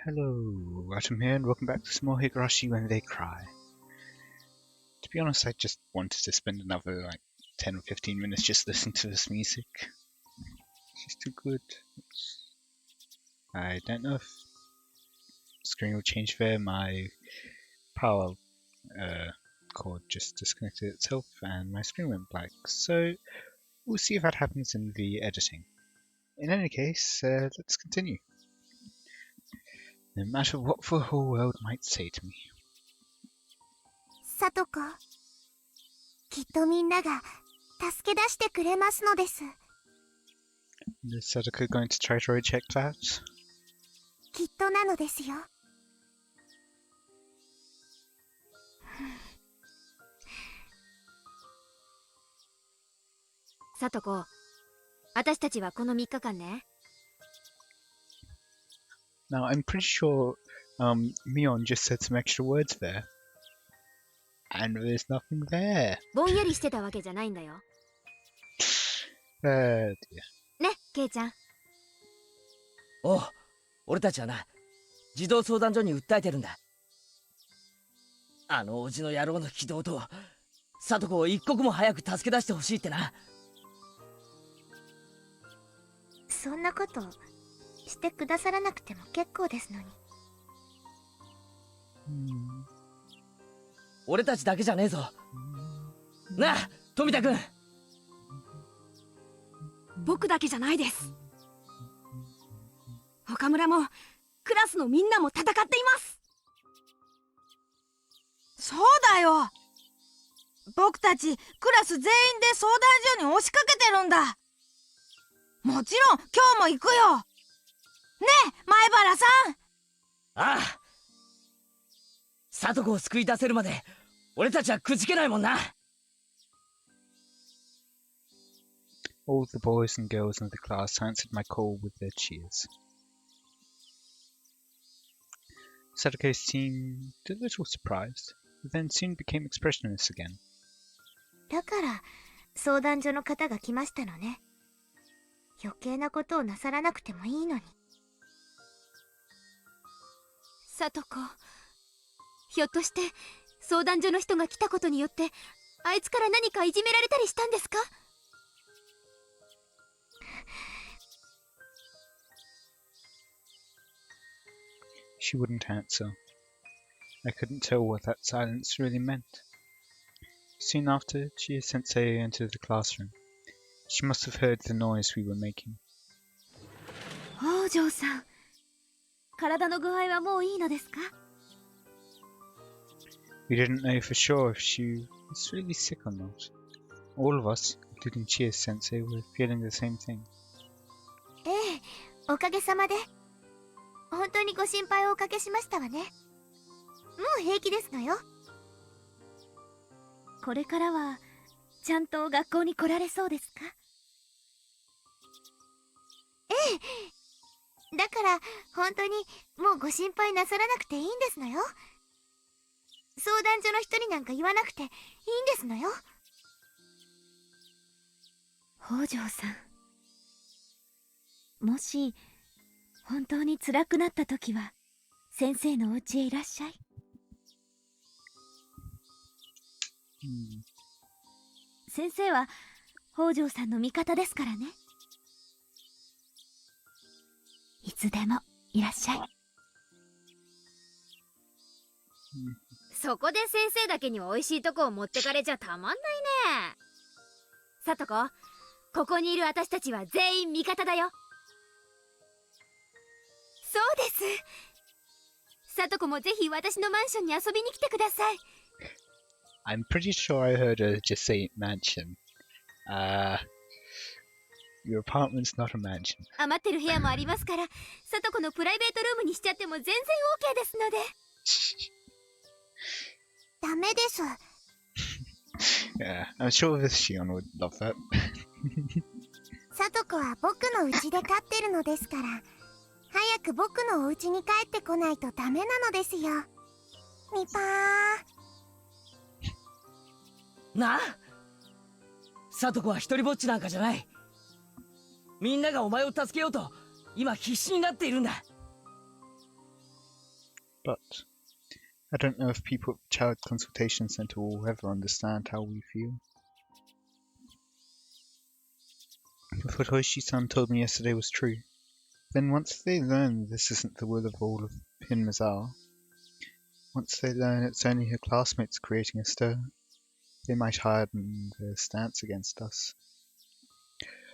Hello, Watem here, and welcome back to some more Higurashi When They Cry. To be honest, I just wanted to spend another 10 or 15 minutes just listening to this music. It's just too good. I don't know if the screen will change there. My power cord just disconnected itself and my screen went black, so we'll see if that happens in the editing. In any case, let's continue. No matter what the whole world might say to me. さとこ、きっとみんなが助け出してくれますのです。 Is Sadako going to try to reject that? きっとなのですよ。さとこ、私たちはこの3日間ね。Now, I'm pretty sure Mion just said some extra words there. And there's nothing there. ぼんやりしてたわけじゃないんだよ。Dear. ね、ケイちゃん。おう、俺たちはな、児童相談所に訴えてるんだ。あのおじの野郎の非道と、サトコを一刻も早く助け出してほしいってな。そんなことしてくださらなくても結構ですのに。俺たちだけじゃねえぞ。なあ、富田君。僕だけじゃないです。岡村もクラスのみんなも戦っています。そうだよ。僕たちクラス全員で相談所に押しかけてるんだ。もちろん今日も行くよ。ねえ、前原さん。ああ。サトコを救い出せるまで俺たちはくじけないもんな。All the boys and girls in the class answered my call with their cheers. Sadako seemed a little surprised, but then soon became expressionless again. だから相談所の方が来ましたのね。余計なことをなさらなくてもいいのに。さとこ、ひょっとして相談所の人が来たことによってあいつから何かいじめられたりしたんですか？ She wouldn't answer. I couldn't tell what that silence really meant. Soon after, Chie-sensei entered the classroom. She must have heard the noise we were making. 北条さん、体の具合はもういいのですか？ We didn't know for sure if she was really sick or not. All of us, including Chie-sensei, were feeling the same thing. ええ、おかげさまで。本当にご心配をおかけしましたわね。もう平気ですのよ。これからはちゃんと学校に来られそうですか？ええ。だから本当にもうご心配なさらなくていいんですのよ。相談所の人になんか言わなくていいんですのよ。北条さん、もし本当に辛くなった時は先生のお家へいらっしゃい。先生は北条さんの味方ですからね。いつでもいらっしゃい。そこで先生だけに美味しいとこを持ってかれちゃたまんないね。さとこ、ここにいる私たちは全員味方だよ。そうです。さとこもぜひ私のマンションに遊びに来てください。I'm pretty sure I heard her just say mansion. Your apartment's not a mansion. 余ってる部屋もありますから、さとこのプライベートルームにしちゃっても全然 OK ですので。ダメです。Yeah, I'm sure this Shion would love that. さとこは僕の家で飼ってるのですから、早く僕のお家に帰ってこないとダメなのですよ。みぱー。なあ、サトコは一人ぼっちなんかじゃない。みんながお前を助けようと今必死になっているんだ。But I don't know if people at the Child Consultation Center will ever understand how we feel. If what Hoishi-san told me yesterday was true, then once they learn this isn't the will of all of Pinmazar, once they learn it's only her classmates creating a stir, they might harden their stance against us.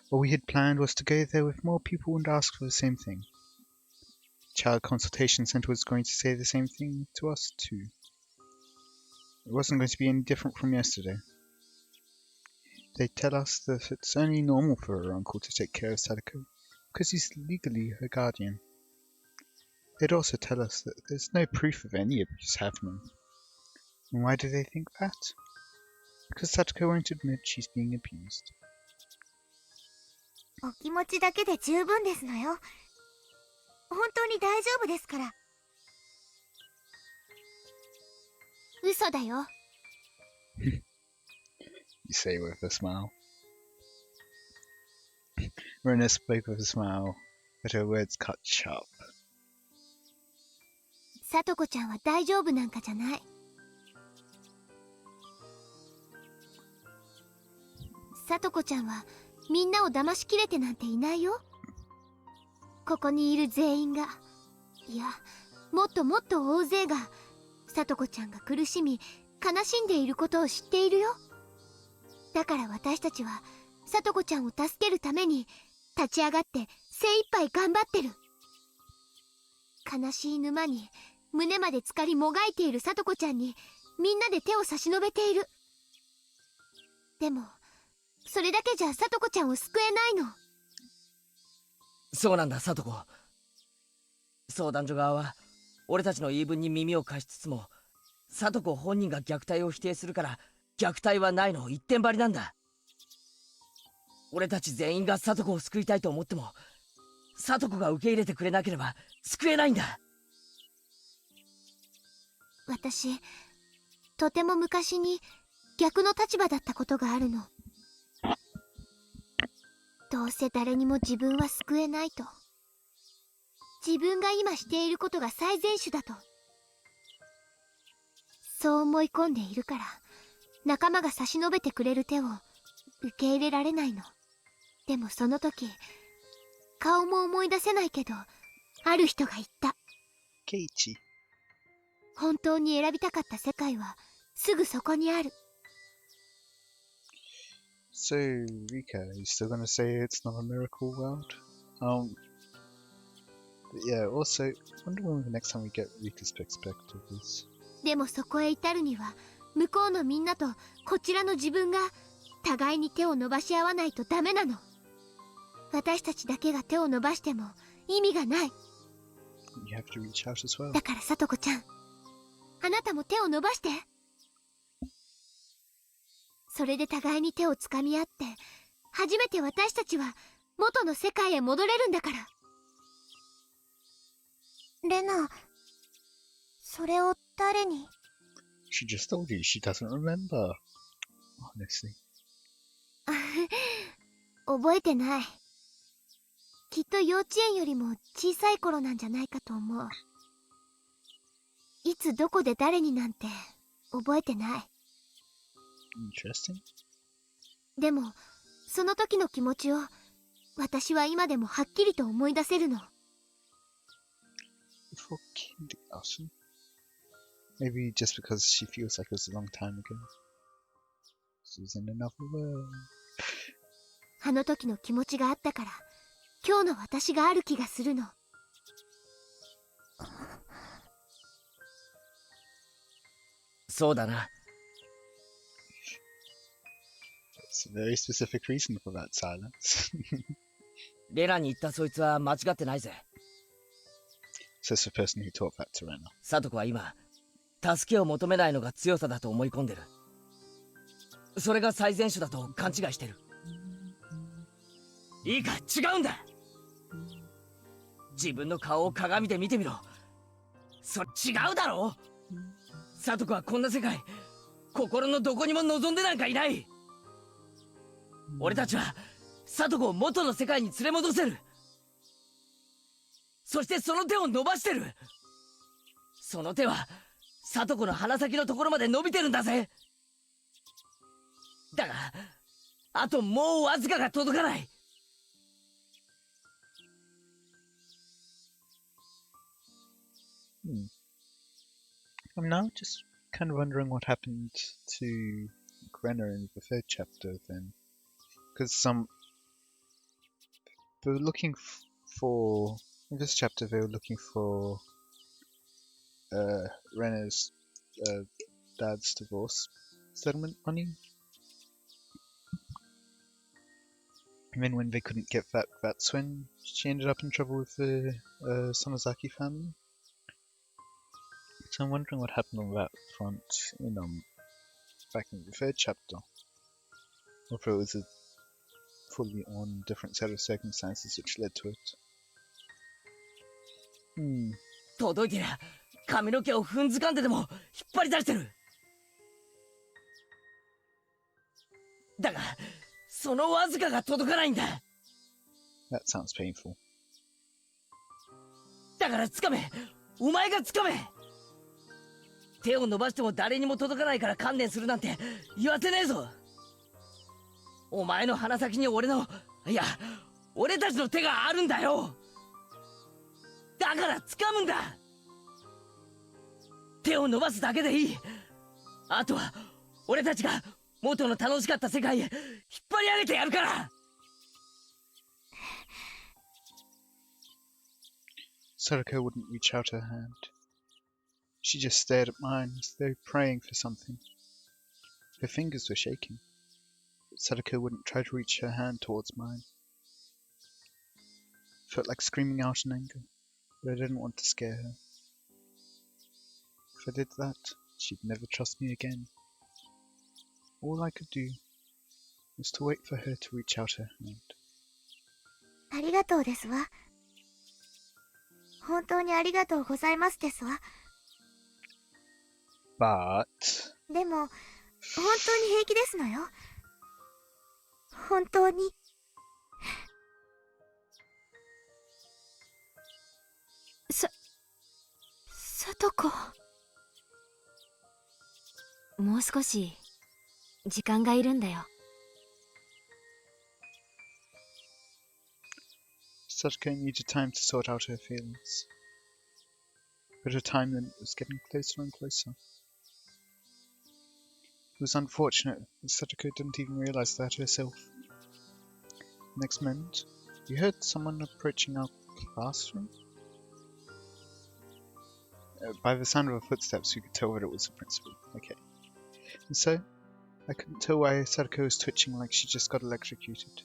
What we had planned was to go there with more people and ask for the same thing. The Child Consultation Center was going to say the same thing to us too. It wasn't going to be any different from yesterday. They'd tell us that it's only normal for her uncle to take care of Sadako, because he's legally her guardian. They'd also tell us that there's no proof of any abuse happening. And why do they think that? Because Sadako won't admit she's being abused. お気持ちだけで十分ですのよ。本当に大丈夫ですから。嘘だよ。You say with a smile. Rena spoke with a smile, but her words cut sharp. さとこちゃんは大丈夫なんかじゃない。さとこちゃんはみんなを騙しきれてなんていないよ。ここにいる全員が、いや、もっともっと大勢が、さとこちゃんが苦しみ、悲しんでいることを知っているよ。だから私たちは、さとこちゃんを助けるために、立ち上がって精一杯頑張ってる。悲しい沼に、胸まで浸かりもがいているさとこちゃんに、みんなで手を差し伸べている。でも、それだけじゃさとこちゃんを救えないの。そうなんだ、さとこ。相談所側は俺たちの言い分に耳を貸しつつも、さとこ本人が虐待を否定するから虐待はないの一点張りなんだ。俺たち全員がさとこを救いたいと思っても、さとこが受け入れてくれなければ救えないんだ。私、とても昔に逆の立場だったことがあるの。どうせ誰にも自分は救えないと。自分が今していることが最善手だと。そう思い込んでいるから、仲間が差し伸べてくれる手を受け入れられないの。でもその時、顔も思い出せないけど、ある人が言った。ケイチ。本当に選びたかった世界はすぐそこにある。So, Rika, are you still gonna say it's not a miracle world? But yeah, also, I wonder when the next time we get Rika's perspective is. でもそこへ至るには、向こうのみんなとこちらの自分が互いに手を伸ばし合わないとダメなの。私たちだけが手を伸ばしても意味がない。You have to reach out as well. だからさとこちゃん、あなたも手を伸ばして。それで互いに手をつかみ合って、初めて私たちは元の世界へ戻れるんだから。レナ、それを誰に？ She just told you she doesn't remember. Honestly. 覚えてない。きっと幼稚園よりも小さい頃なんじゃないかと思う。いつどこで誰になんて覚えてない。Interesting. でも、その時の気持ちを私は今でもはっきりと思い出せるの。Before kindergarten? Maybe just because she feels like it was a long time ago. She's in another world. あの時の気持ちがあったから、今日の私がある気がするの。そうだな。It's a very specific reason for that silence. レナに言ったそいつは間違ってないぜ。Says the person who taught that to Rena. サトコは今、助けを求めないのが強さだと思い込んでる。それが最善手だと勘違いしてる。いいか、違うんだ。自分の顔を鏡で見てみろ。それ違うだろ。サトコはこんな世界、心のどこにも望んでなんかいない。俺たちはサトコを元の世界に連れ戻せる。そしてその手を伸ばしてる。その手は聡子の鼻先のところまで伸びてるんだぜ。だがあともうわずかが届かない。I'm now just kind of wondering what happened to Renner in the third chapter then. Because they were looking for... In this chapter they were looking for Renner's dad's divorce settlement money. And then when they couldn't get that, that's when she ended up in trouble with the Sonozaki family. So I'm wondering what happened on that front in back in the third chapter. Or if it was a fully on different set of circumstances which led to it. 届いてりゃ髪の毛を踏んづかんででも引っ張り出してる。だがそのわずかが届かないんだ。That sounds painful. だから掴め、お前が掴め。手を伸ばしても誰にも届かないから観念するなんて言わせねえぞ。お前の鼻先に俺の、いや俺たちの手があるんだよ。だから掴むんだ。手を伸ばすだけでいい。あとは俺たちが元の楽しかった世界へ引っ張り上げてやるから。Sarako wouldn't reach out her hand. She just stared at mine as though praying for something. Her fingers were shaking, but Sadako wouldn't try to reach her hand towards mine. I felt like screaming out in anger, but I didn't want to scare her. If I did that, she'd never trust me again. All I could do was to wait for her to reach out her hand. ありがとうですわ。本当にありがとうございますですわ。But... でも、本当に平気ですのよ。本当に。聡子。もう少し時間がいるんだよ。Satoko needed time to sort out her feelings. But her time limit was getting closer and closer. It was unfortunate that Satoko didn't even realize that herself. Next moment, we heard someone approaching our classroom. By the sound of her footsteps, we could tell that it was the principal. Okay. And so, I couldn't tell why Sadako was twitching like she just got electrocuted.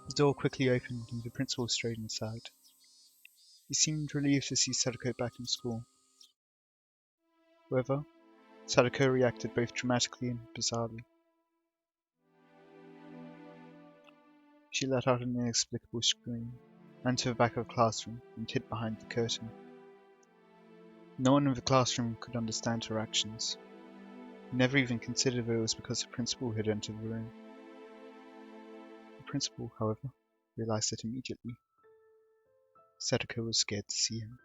The door quickly opened and the principal strode inside. He seemed relieved to see Sadako back in school. However, Sadako reacted both dramatically and bizarrely. She let out an inexplicable scream, ran to the back of the classroom, and hid behind the curtain. No one in the classroom could understand her actions. He never even considered that it was because the principal had entered the room. The principal, however, realized it immediately. Sadako was scared to see him.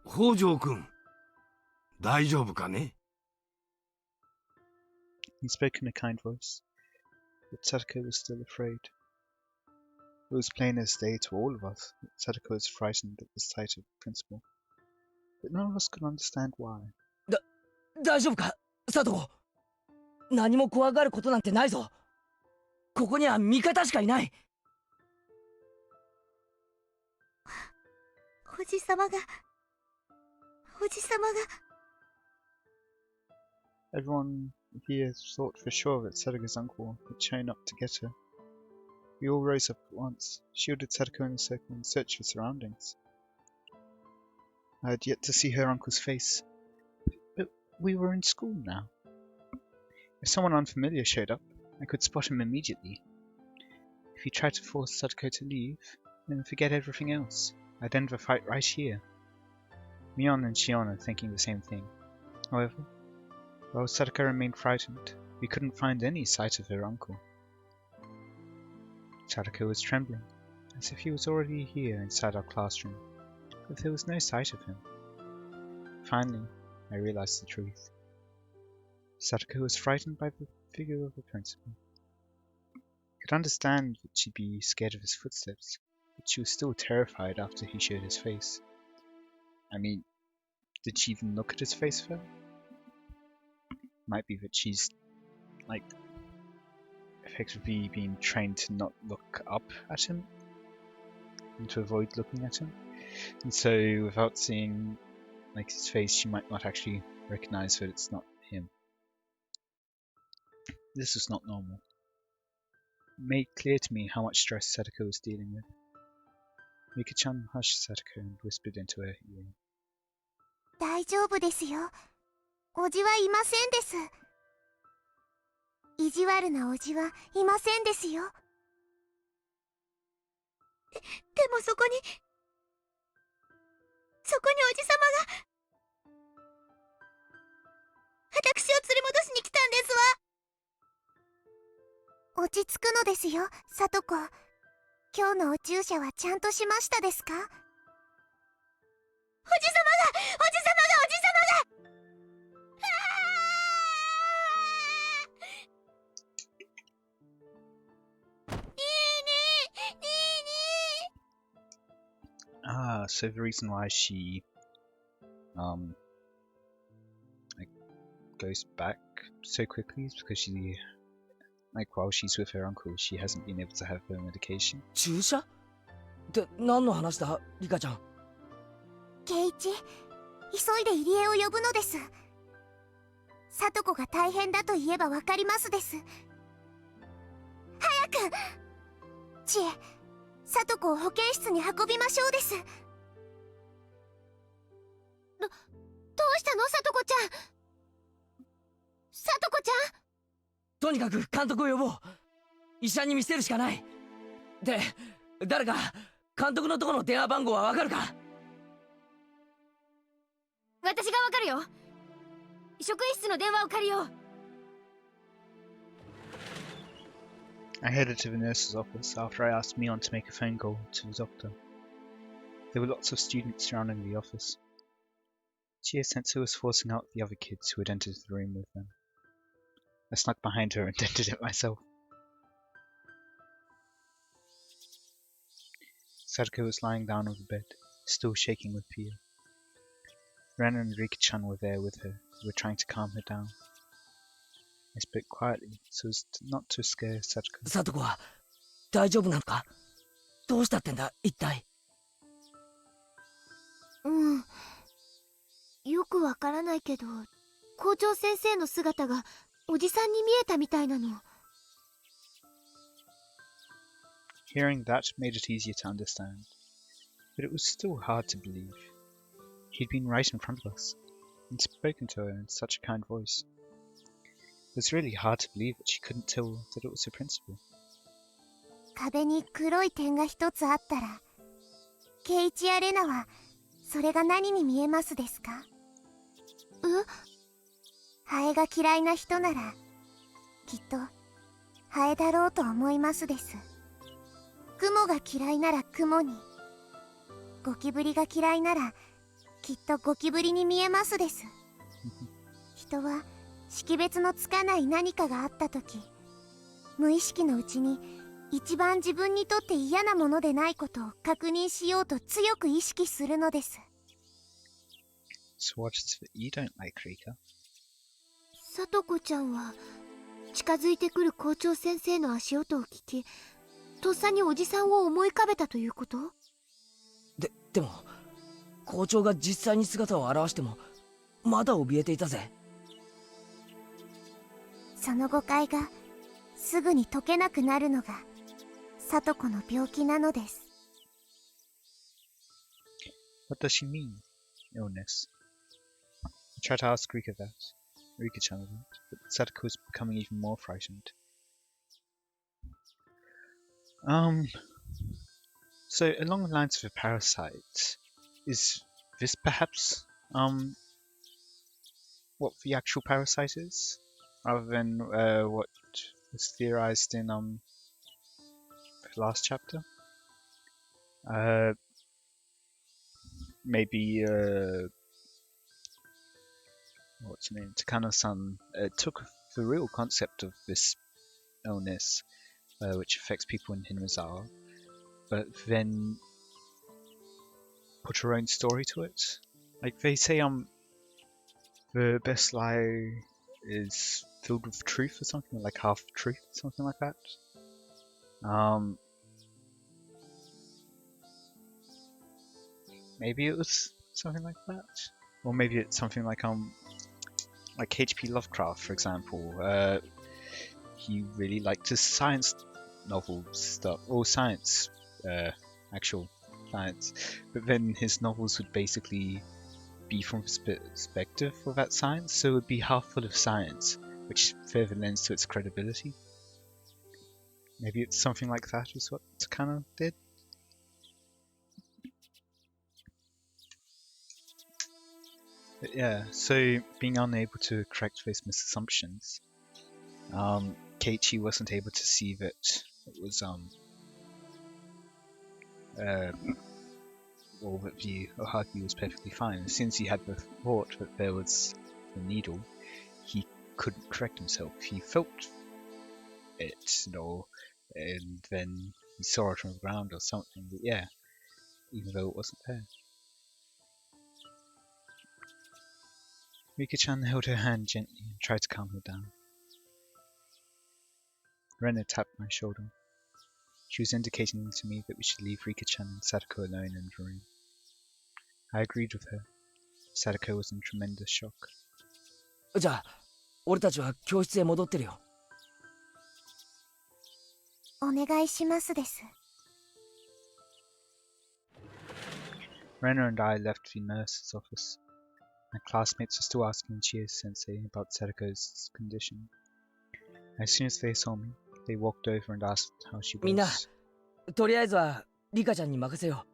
北条君、大丈夫かね? He spoke in a kind voice, but Sadako was still afraid. It was plain as day to all of us that Sadako was frightened at the sight of the principal, but none of us could understand why. 大丈夫か、佐藤。何も怖がることなんてないぞ。ここには味方しかいない。おじさまが。Everyone here thought for sure that Sadako's uncle had shown up to get her. We all rose up at once, shielded Sadako in a circle and searched for surroundings. I had yet to see her uncle's face, but we were in school now. If someone unfamiliar showed up, I could spot him immediately. If he tried to force Sadako to leave, then forget everything else. I'd end the fight right here. Mion and Shion are thinking the same thing. However, while Sadako remained frightened, we couldn't find any sight of her uncle. Sadako was trembling. as if he was already here inside our classroom, but there was no sight of him. Finally, I realized the truth. Satoko was frightened by the figure of the principal. I could understand that she'd be scared of his footsteps, but she was still terrified after he showed his face. I mean, did she even look at his face first? Might be that she's, like, effectively being trained to not look up at him and to avoid looking at him. And so, without seeing, like, his face, she might not actually recognize that it's not him. This was not normal. It made clear to me how much stress Satoko was dealing with. Mika-chan hushed Satoko and whispered into her ear. 大丈夫ですよ。おじはいませんです。意地悪なおじはいませんですよ。でもそこにおじさまが私を連れ戻しに来たんですわ。落ち着くのですよ、さとこ。今日のお注射はちゃんとしましたですか？おじさまがAh, so the reason why she like goes back so quickly is because she, like, while she's with her uncle, she hasn't been able to have her medication. 注射って何の話だ、リカちゃん。圭一、急いで入江を呼ぶのです。さとこが大変だと言えばわかりますです。早く！知恵、さとこを保健室に運びましょうです。どうしたの、さとこちゃん。さとこちゃん。とにかく監督を呼ぼう。医者に見せるしかない。で、誰か監督のとこの電話番号はわかるか？私がわかるよ。職員室の電話を借りよう。I headed to the nurse's office after I asked Mion to make a phone call to the doctor. There were lots of students surrounding the office. Chia Sensei was forcing out the other kids who had entered the room with them. I snuck behind her and did it myself. Sadako was lying down on the bed, still shaking with fear. Ren and Rika-chan were there with her. They were trying to calm her down. I spoke quietly, so as not to scare Sadako. サトコは大丈夫なのか？どうしたってんだ、一体。よくわからないけど、校長先生の姿がおじさんに見えたみたいなの。Hearing that made it easier to understand, but it was still hard to believe. He'd been right in front of us, and spoken to her in such a kind voice. It was really hard to believe that she couldn't tell that it was her principal. 壁に黒い点が一つあったら、圭一やレナはそれが何に見えますですか？ハエが嫌いな人ならきっとハエだろうと思いますです。雲が嫌いなら雲に、ゴキブリが嫌いならきっとゴキブリに見えますです。人は識別のつかない何かがあった時、無意識のうちに一番自分にとって嫌なものでないことを確認しようと強く意識するのです。So what is it you don't like, Rika? さとこちゃんは近づいてくる校長先生の足音を聞き、とっさにおじさんを思い浮かべたということ？でも校長が実際に姿を現してもまだ怯えていたぜ。その誤解がすぐに解けなくなるのがさとこの病気なのです。What does she mean? Illness. I tried to ask Rika-chan that, but Sadako was becoming even more frightened. So along the lines of a parasite, is this perhaps what the actual parasite is, rather than what was theorized in the last chapter? Maybe what's her name? Takano-san took the real concept of this illness, which affects people in Hinmizawa, but then put her own story to it. Like they say, the best lie is filled with truth or something, like half truth, something like that. Maybe it was something like that, or maybe it's something like H.P. Lovecraft, for example. He really liked his science novel stuff, or science, actual science, but then his novels would basically be from the perspective of that science, so it would be half full of science, which further lends to its credibility. Maybe it's something like that is what Takano did. But yeah, so being unable to correct those misassumptions, Keiichi wasn't able to see that it was or that the Ohaki was perfectly fine. As soon as he had the thought that there was a needle, he couldn't correct himself. He felt it, and then he saw it on the ground or something. But yeah, even though it wasn't there. Rika-chan held her hand gently and tried to calm her down. Rena tapped my shoulder. She was indicating to me that we should leave Rika-chan and Sadako alone in the room. I agreed with her. Sadako was in tremendous shock. じゃあ俺たちは教室へ戻ってるよ。お願いしますです。Rena and I left the nurse's office. My classmates were still asking Chie-sensei about Sadako's condition. As soon as they saw me, they walked over and asked how she was. みんな、とりあえずはリカちゃんに任せよ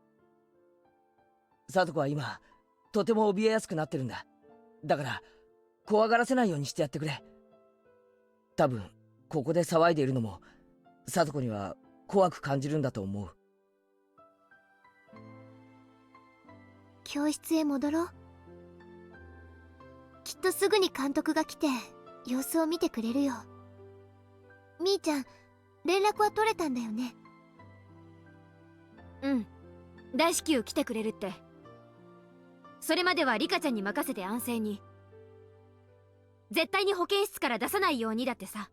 う。サトコは今、とても怯えやすくなってるんだ。だから、怖がらせないようにしてやってくれ。多分、ここで騒いでいるのも、サトコには怖く感じるんだと思う。教室へ戻ろう。きっとすぐに監督が来て様子を見てくれるよ。みーちゃん、連絡は取れたんだよね。うん、大至急来てくれるって。それまではリカちゃんに任せて安静に。絶対に保健室から出さないようにだってさ。は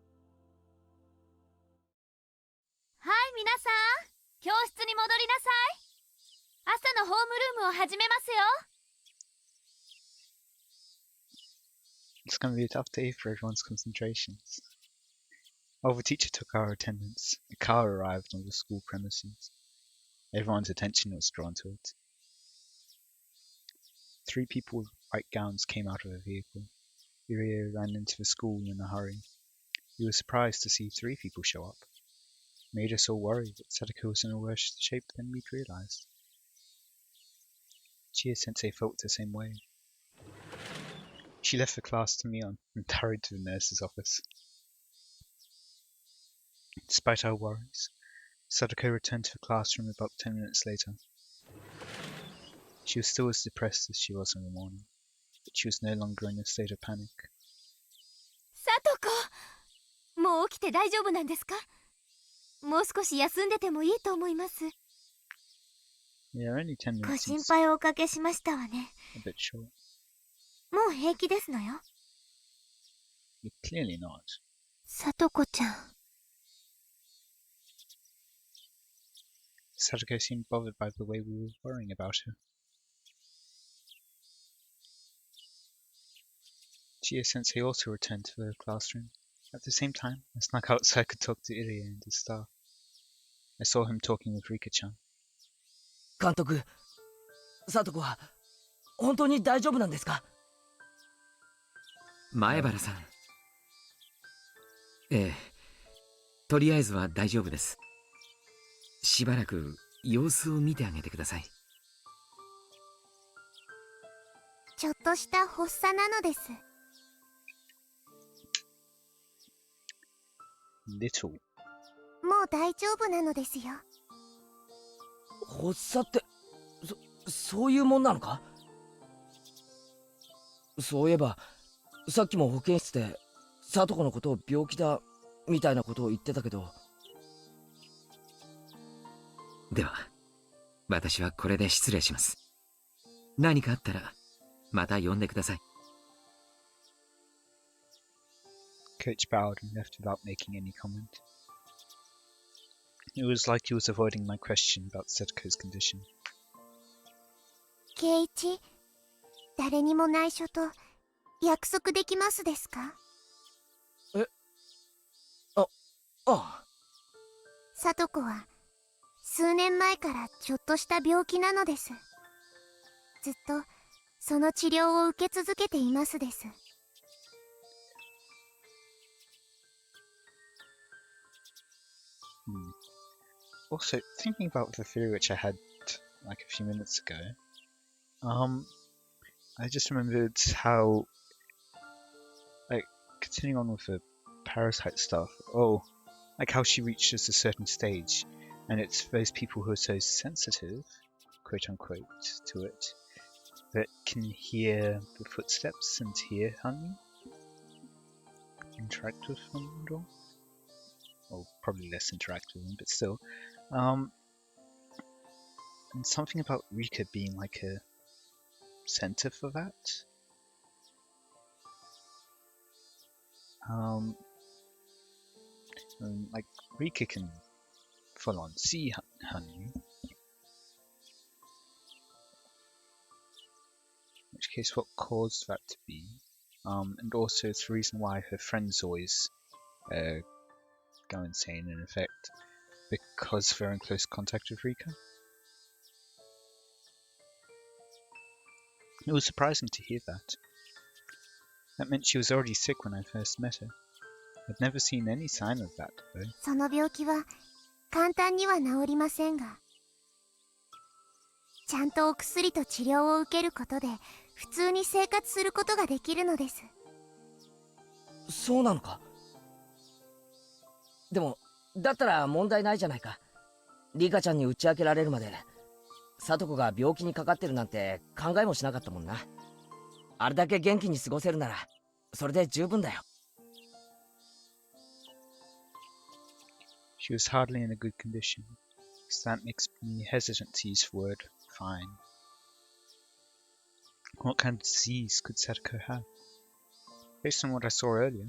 い、皆さん、教室に戻りなさい。朝のホームルームを始めますよ。It's going to be a tough day for everyone's concentrations. While the teacher took our attendance, a car arrived on the school premises. Everyone's attention was drawn to it. 3 people with white gowns came out of a vehicle. Irie ran into the school in a hurry. He was surprised to see 3 people show up. It made us all worry that Sadako was in a worse shape than we'd realized. Chie-sensei felt the same way. She left the class to me and hurried to the nurse's office. Despite our worries, Sadako returned to the classroom about 10 minutes later. She was still as depressed as she was in the morning, but she was no longer in a state of panic. サトコ、もう起きて大丈夫なんですか？もう少し休んでてもいいと思います。Yeah, only 10ご minutes 心 is 配をおかけしましたわね。 a bit short. もう平気ですのよ。But clearly not. さとこちゃん。Sadako seemed bothered by the way we were worrying about her. Chie-sensei also returned to the classroom. At the same time, I snuck out so I could talk to Irie and his staff. I saw him talking with Rika-chan. 監督、サトコは本当に大丈夫なんですか？前原さん。ええ、とりあえずは大丈夫です。しばらく様子を見てあげてください。ちょっとした発作なのです。Little. もう大丈夫なのですよ。発作ってそういうもんなのか？そういえばさっきも保健室で聡子のことを病気だみたいなことを言ってたけど。では私はこれで失礼します。何かあったらまた呼んでください。 Coach bowed and left without making any comment. It was like he was avoiding my question about Setsuko's condition. 圭一、誰にも内緒と約束できますですか？ああ。聡子は数年前からちょっとした病気なのです。ずっとその治療を受け続けていますです。Also, thinking about the theory which I had like a few minutes ago, I just remembered how, like, continuing on with the parasite stuff, like how she reaches a certain stage, and it's those people who are so sensitive, quote unquote, to it, that can hear the footsteps and hear Honey, interact with them at all. Or probably less interact with them, but still. And something about Rika being like a center for that. Like Rika can full on see Honey. In which case, what caused that to be? And also it's the reason why her friends always go insane in effect, because they're in close contact with Rika. It was surprising to hear that. That meant she was already sick when I first met her. I'd never seen any sign of that, though. その病気は簡単には治りませんが、ちゃんとお薬と治療を受けることで普通に生活することができるのです。そうなのか？でもだったら問題ないじゃないか。リカちゃんに打ち明けられるまで聡子が病気にかかってるなんて考えもしなかったもんな。あれだけ元気に過ごせるならそれで十分だよ。She was hardly in a good condition, so that makes me hesitant to use the word fine. What kind of disease could Sadako have? Based on what I saw earlier,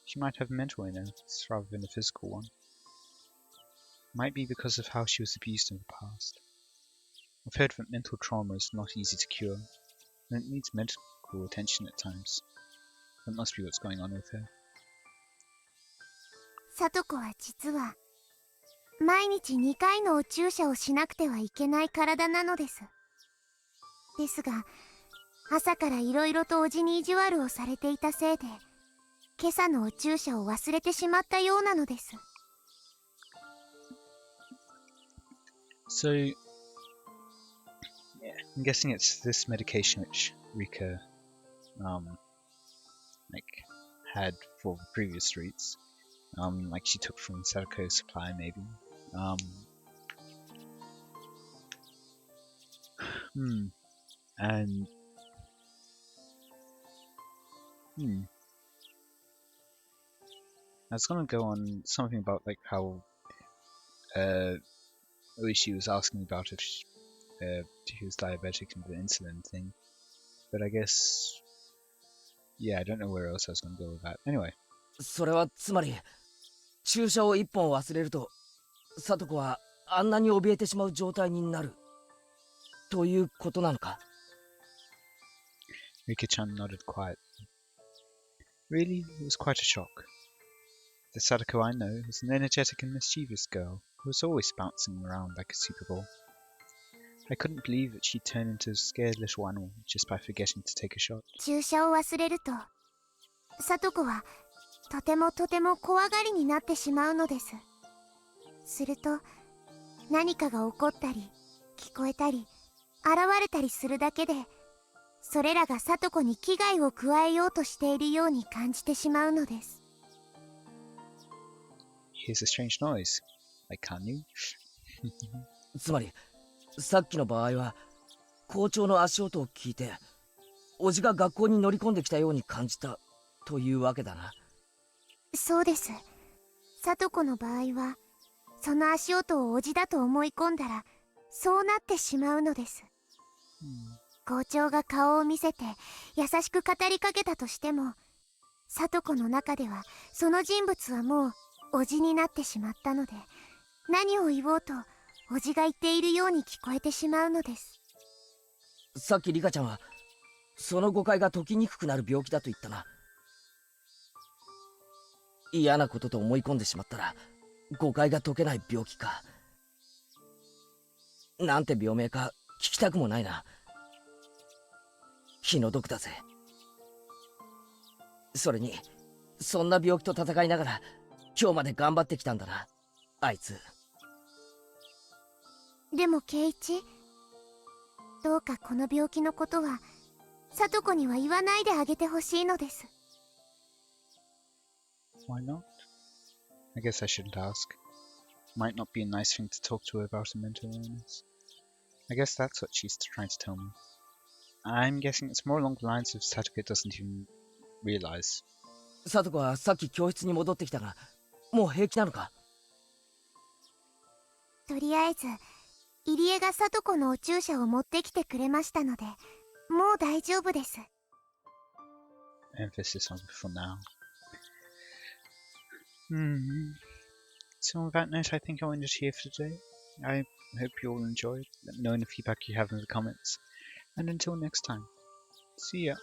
she might have a mental illness rather than a physical one. Might be because of how she was abused in the past. I've heard that mental trauma is not easy to cure, and it needs medical attention at times. That must be what's going on with her. 聡子は実は毎日2回のお注射をしなくてはいけない体なのです。ですが朝からいろいろとおじに意地悪をされていたせいで今朝のお注射を忘れてしまったようなのです。So, yeah, I'm guessing it's this medication which Rika, like, had for the previous streets. Like she took from Sadako's supply, maybe. And I was gonna go on something about like how Oishi was asking about if she was diabetic and the insulin thing, but I guess yeah, I don't know where else I was gonna go with that. Anyway, それはつまり注射を1本忘れると聡子はあんなに怯えてしまう状態になるということなのか？ Rika-chan nodded quietly. Really, it was quite a shock. The Sadako I know is an energetic and mischievous girl who was always bouncing around like a super ball. I couldn't believe that she'd turned into a scared little animal just by forgetting to take a shot. 注射を忘れると聡子はとてもとても怖がりになってしまうのです。すると何かが起こったり聞こえたり現れたりするだけでそれらが聡子に危害を加えようとしているように感じてしまうのです。Here's a strange noise. Like Kanu. つまりさっきの場合は校長の足音を聞いておじが学校に乗り込んできたように感じたというわけだな。そうです。聡子の場合はその足音をおじだと思い込んだらそうなってしまうのです。校長が顔を見せて優しく語りかけたとしても、聡子の中ではその人物はもうおじになってしまったので、何を言おうとおじが言っているように聞こえてしまうのです。さっきリカちゃんはその誤解が解きにくくなる病気だと言ったな。嫌なことと思い込んでしまったら誤解が解けない病気か。なんて病名か聞きたくもないな。気の毒だぜ。それにそんな病気と戦いながら今日まで頑張ってきたんだな、あいつ。でも圭一、どうかこの病気のことは聡子には言わないであげてほしいのです。Why not? I guess I shouldn't ask. Might not be a nice thing to talk to her about a mental illness. I guess that's what she's trying to tell me. I'm guessing it's more along the lines of Satoke doesn't even realize. サトコはさっき教室に戻ってきたが、もう平気なのか？とりあえず入江が聡子のお注射を持ってきてくれましたので、もう大丈夫です。Emphasis on for now. So on that note, I think I'll end it here for today. I hope you all enjoyed. Let me know any feedback you have in the comments. And until next time, see ya.